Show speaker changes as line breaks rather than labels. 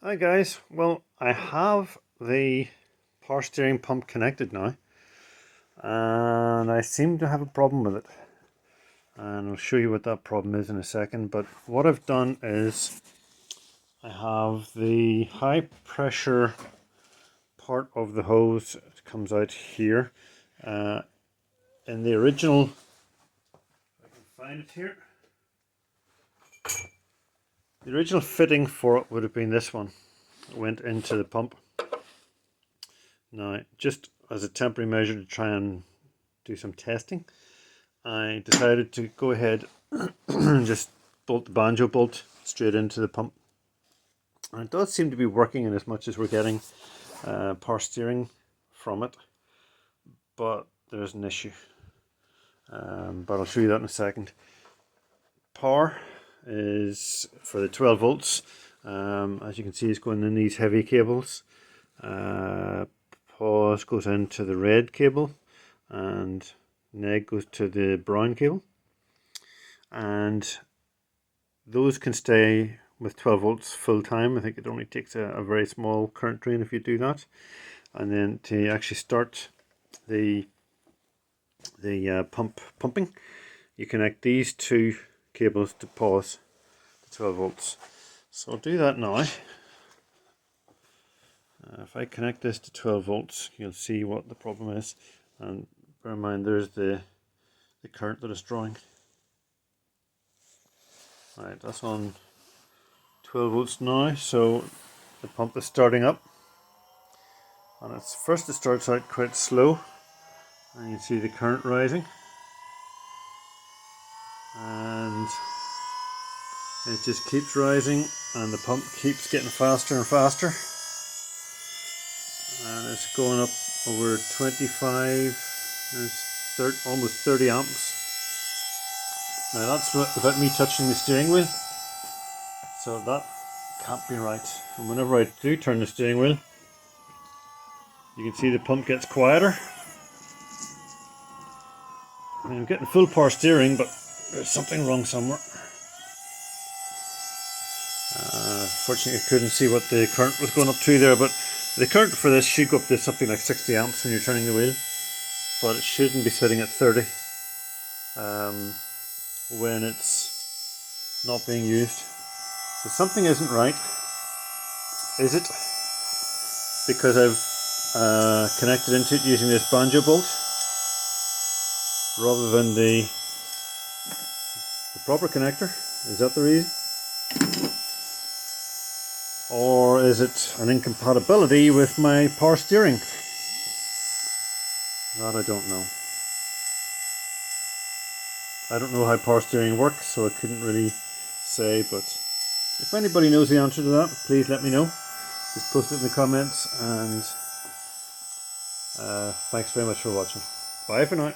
Hi guys, well I have the power steering pump connected now and I seem to have a problem with it, and I'll show you what that problem is in a second. But what I've done is I have the high pressure part of the hose. It comes out here in the original, if I can find it here, the original fitting for it would have been this one. It went into the pump. Now, just as a temporary measure to try and do some testing, I decided to go ahead and just bolt the banjo bolt straight into the pump. And it does seem to be working in as much as we're getting power steering from it, but there's an issue. But I'll show you that in a second. Power is for the 12 volts. As you can see, it's going in these heavy cables. Pause goes into the red cable, and neg goes to the brown cable, and those can stay with 12 volts full time. I think it only takes a very small current drain if you do that. And then to actually start the pumping, you connect these two cables to pause the 12 volts. So I'll do that now. If I connect this to 12 volts, you'll see what the problem is. And bear in mind, there's the current that it's drawing. Right, that's on 12 volts now, so the pump is starting up. And it starts out quite slow, and you can see the current rising. And it just keeps rising, and the pump keeps getting faster and faster. And it's going up over 25, there's almost 30 amps. Now that's without me touching the steering wheel, so that can't be right. And whenever I do turn the steering wheel, you can see the pump gets quieter. And I'm getting full power steering, but there's something wrong somewhere. Fortunately I couldn't see what the current was going up to there, but the current for this should go up to something like 60 amps when you're turning the wheel, but it shouldn't be sitting at 30 when it's not being used. So something isn't right. Is it because I've connected into it using this banjo bolt rather than the proper connector? Is that the reason? Or is it an incompatibility with my power steering? That I don't know. I don't know how power steering works, so I couldn't really say, but if anybody knows the answer to that, please let me know. Just post it in the comments, and thanks very much for watching. Bye for now.